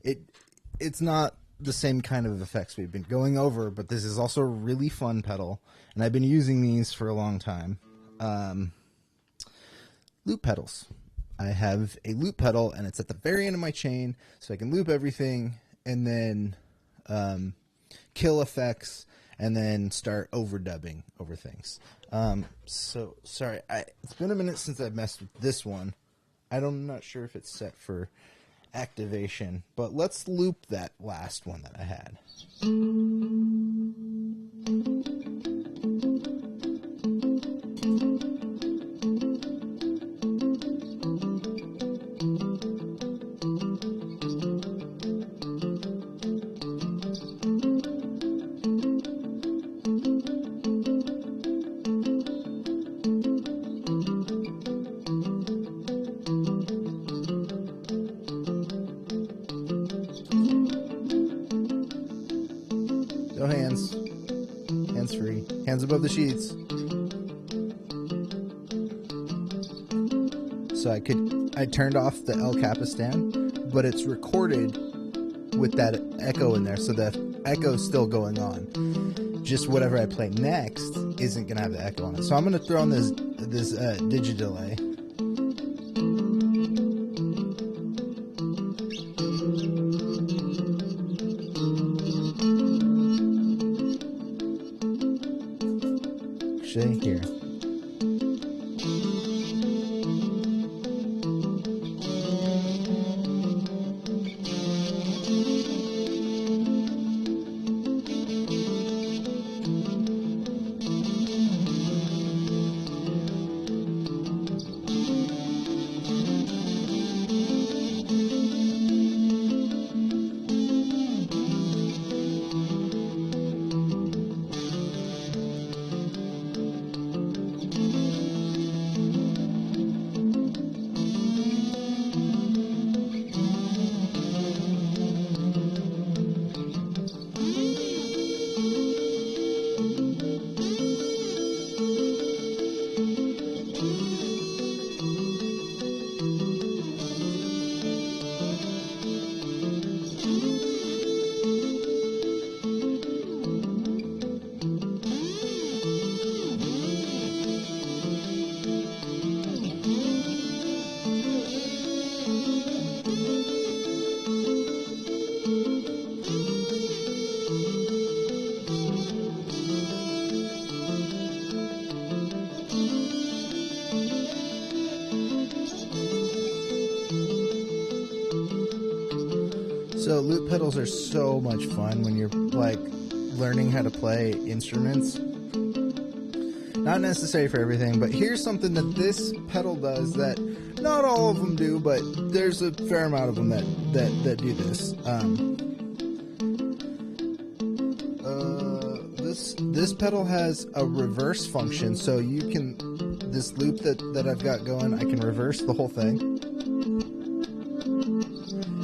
A: It's not the same kind of effects we've been going over, but this is also a really fun pedal, and I've been using these for a long time. Loop pedals. I have a loop pedal, and it's at the very end of my chain, so I can loop everything, and then kill effects, and then start overdubbing over things. So, sorry, it's been a minute since I've messed with this one. I'm not sure if it's set for activation, but let's loop that last one that I had. No hands. Hands free. Hands above the sheets. So I turned off the El Capistan, but it's recorded with that echo in there, so the echo's still going on. Just whatever I play next isn't gonna have the echo on it. So I'm gonna throw on this digi-delay. Here. So loop pedals are so much fun when you're like learning how to play instruments. Not necessary for everything, but here's something that this pedal does that not all of them do, but there's a fair amount of them that do this. This pedal has a reverse function, so you can, this loop that I've got going, I can reverse the whole thing,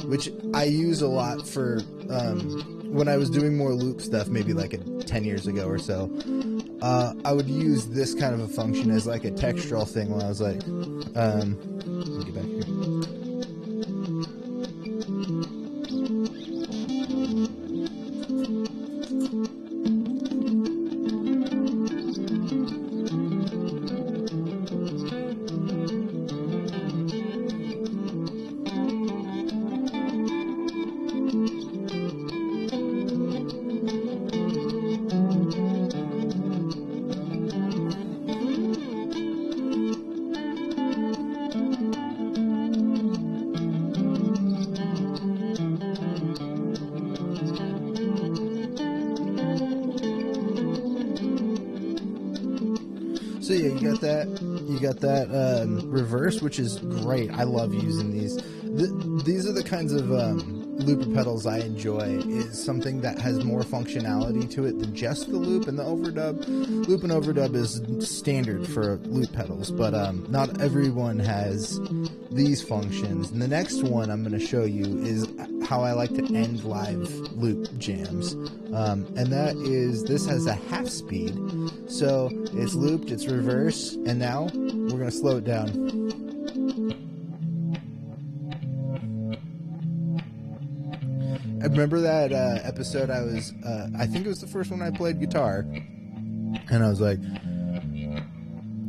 A: which I use a lot for when I was doing more loop stuff, maybe like 10 years ago or so. I would use this kind of a function as like a textural thing when I was like, let me get back here. So yeah, you got that reverse, which is great. I love using these. These are the kinds of looper pedals I enjoy, is something that has more functionality to it than just the loop and the overdub. Loop and overdub is standard for loop pedals, but not everyone has these functions. And the next one I'm going to show you is how I like to end live loop jams. And that is, this has a half speed. So it's looped, it's reverse, and now we're going to slow it down. I remember that episode I was, I think it was the first one I played guitar, and I was like,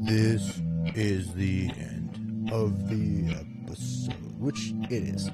A: this is the end of the episode, which it is.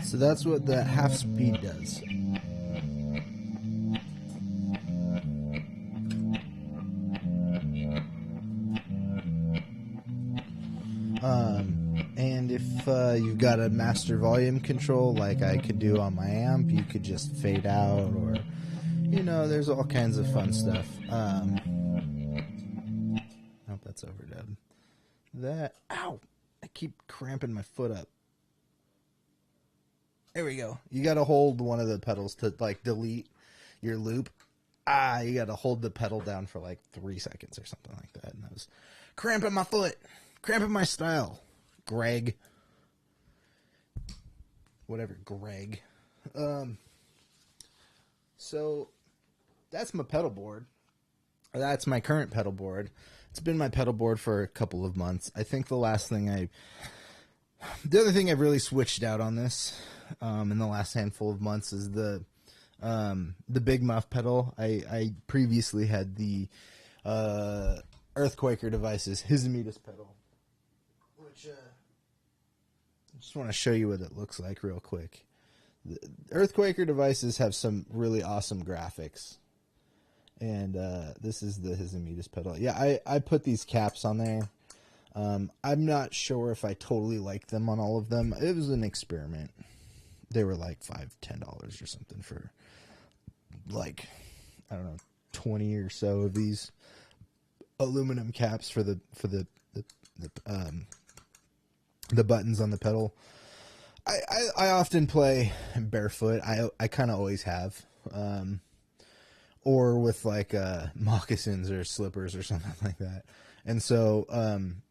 A: So that's what the half speed does. And if you've got a master volume control like I could do on my amp, you could just fade out, or, you know, there's all kinds of fun stuff. Oh, that's overdub. Ow! I keep cramping my foot up. There we go. You got to hold one of the pedals to, like, delete your loop. You got to hold the pedal down for like 3 seconds or something like that. And I was cramping my foot, cramping my style. Greg. Whatever, Greg. So that's my pedal board. That's my current pedal board. It's been my pedal board for a couple of months. I think the other thing I've really switched out on this in the last handful of months is the big muff pedal. I previously had the Earthquaker Devices Hizimetus pedal, which I just want to show you what it looks like real quick. The Earthquaker Devices have some really awesome graphics, and this is the Hizimetus pedal. Yeah, I put these caps on there. I'm not sure if I totally like them on all of them. It was an experiment. They were like $5-10 or something for, like, I don't know, 20 or so of these aluminum caps for the buttons on the pedal. I often play barefoot. I kind of always have, or with like moccasins or slippers or something like that. And so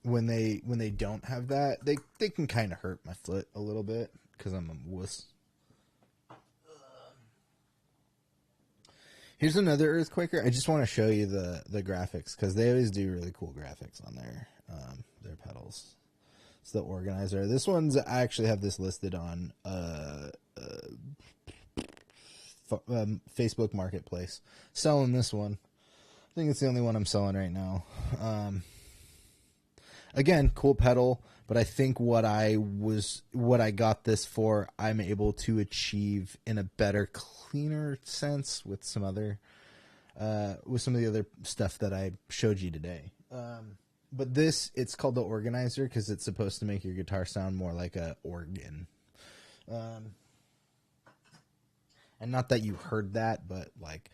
A: when they don't have that, they can kind of hurt my foot a little bit because I'm a wuss. Here's another Earthquaker. I just want to show you the graphics because they always do really cool graphics on their pedals. It's the Organizer. This one's, I actually have this listed on Facebook Marketplace. Selling this one. I think it's the only one I'm selling right now. Again, cool pedal, but I think what I got this for, I'm able to achieve in a better, cleaner sense with some of the other stuff that I showed you today. But this, it's called the Organizer because it's supposed to make your guitar sound more like a organ. And not that you heard that, but like,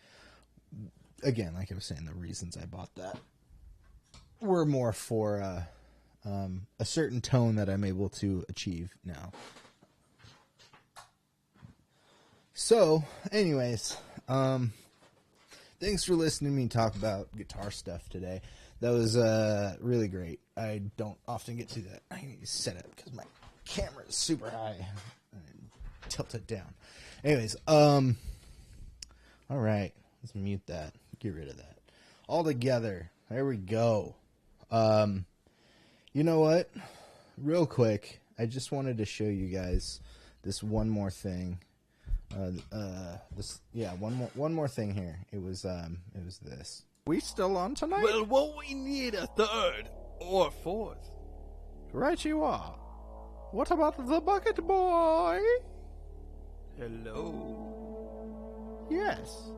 A: again, like I was saying, the reasons I bought that were more for a certain tone that I'm able to achieve now. So, anyways, thanks for listening to me talk about guitar stuff today. That was really great. I don't often get to that. I need to set it because my camera is super high. And tilt it down. Anyways, all right. Let's mute that. Get rid of that. All together. There we go. You know what? Real quick, I just wanted to show you guys this one more thing. One more thing here. It was this. We still on tonight?
B: Well, won't we need a third or fourth?
A: Right you are. What about the bucket boy?
B: Hello.
A: Yes.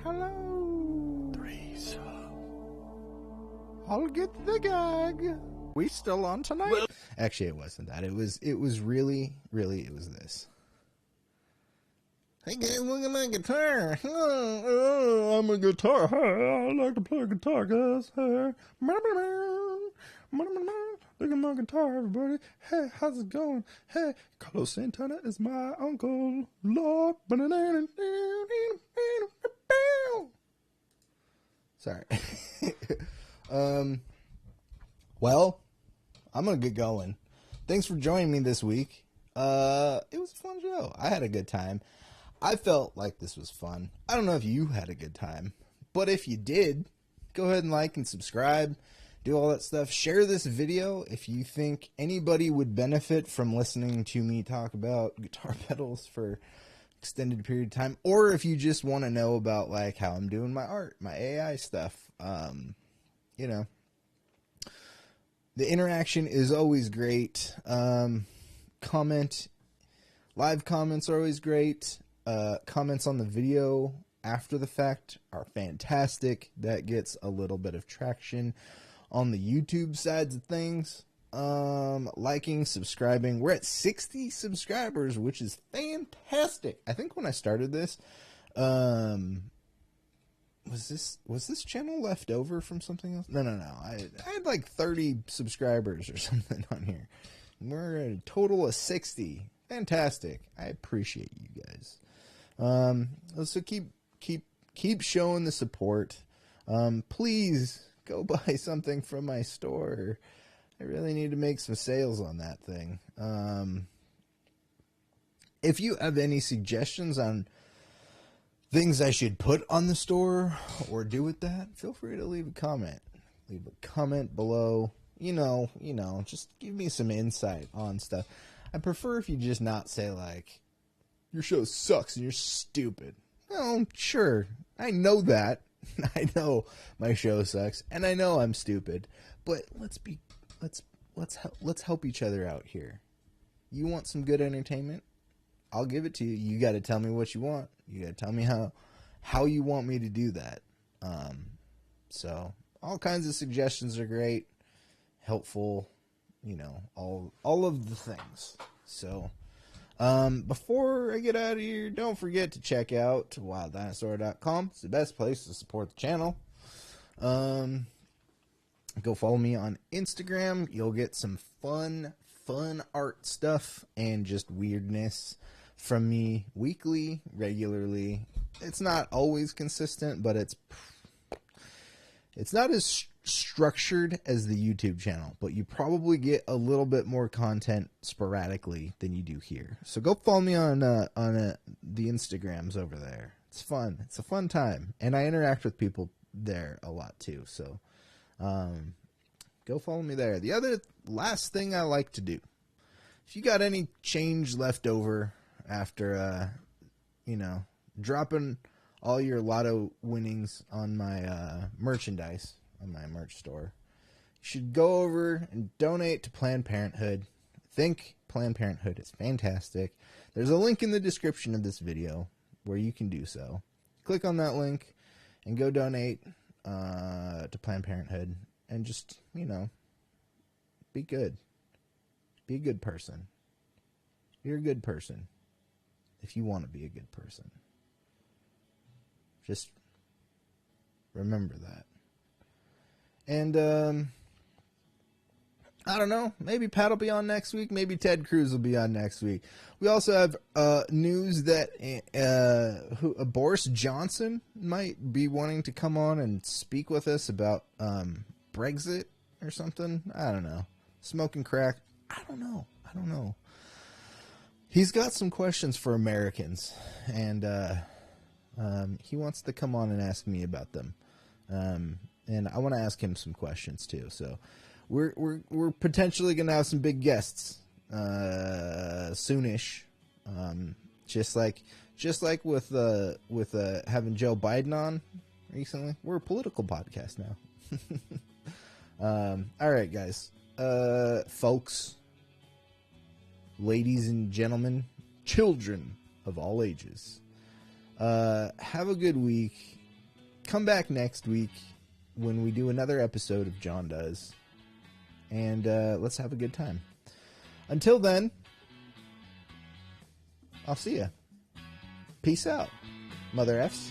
A: Hello.
B: Threesome.
A: I'll get the gag. We still on tonight?
B: Well,
A: actually, it wasn't that. It was really, it was this. Hey guys, look at my guitar. Oh, I'm a guitar. Hey, I like to play guitar, guys. Hey. Look at my guitar, everybody. Hey, how's it going? Hey, Carlos Santana is my uncle. Lord. Sorry. Well, I'm gonna get going. Thanks for joining me this week. It was a fun show. I had a good time. I felt like this was fun. I don't know if you had a good time, but if you did, go ahead and like and subscribe, do all that stuff. Share this video if you think anybody would benefit from listening to me talk about guitar pedals for extended period of time, or if you just want to know about like how I'm doing my art, my AI stuff. You know, the interaction is always great. Live comments are always great. Comments on the video after the fact are fantastic. That gets a little bit of traction on the YouTube sides of things. Liking, subscribing. We're at 60 subscribers, which is fantastic. I think when I started this, was this channel left over from something else? No. I had like 30 subscribers or something on here. We're at a total of 60. Fantastic. I appreciate you guys. So keep showing the support. Please go buy something from my store. I really need to make some sales on that thing. If you have any suggestions on things I should put on the store or do with that, feel free to leave a comment. Leave a comment below. You know, just give me some insight on stuff. I prefer if you just not say like, your show sucks and you're stupid. Well, sure. I know that. I know my show sucks and I know I'm stupid, but let's help each other out here. You want some good entertainment? I'll give it to you. You got to tell me what you want. You got to tell me how you want me to do that. So all kinds of suggestions are great, helpful, all of the things. So, before I get out of here, don't forget to check out wilddinosaur.com. It's the best place to support the channel. Go follow me on Instagram. You'll get some fun art stuff and just weirdness from me weekly, regularly. It's not always consistent, but it's not as structured as the YouTube channel, but you probably get a little bit more content sporadically than you do here. So go follow me on the Instagrams over there. It's fun. It's a fun time, and I interact with people there a lot too. So go follow me there. The other last thing I like to do, if you got any change left over after dropping all your lotto winnings on my merchandise on my merch store, you should go over and donate to Planned Parenthood. I think Planned Parenthood is fantastic. There's a link in the description of this video where you can do so. Click on that link and go donate to Planned Parenthood, and just be good. Be a good person. You're a good person if you want to be a good person. Just remember that. And I don't know, maybe Pat will be on next week, maybe Ted Cruz will be on next week. We also have news that Boris Johnson might be wanting to come on and speak with us about Brexit or something. I don't know. Smoking crack. I don't know. He's got some questions for Americans, and he wants to come on and ask me about them. And I want to ask him some questions too. So we're potentially going to have some big guests soonish. Just like with having Joe Biden on recently. We're a political podcast now. All right, guys, folks, ladies and gentlemen, children of all ages, have a good week. Come back next week when we do another episode of Jon Does, and let's have a good time. Until then, I'll see ya. Peace out, Mother F's.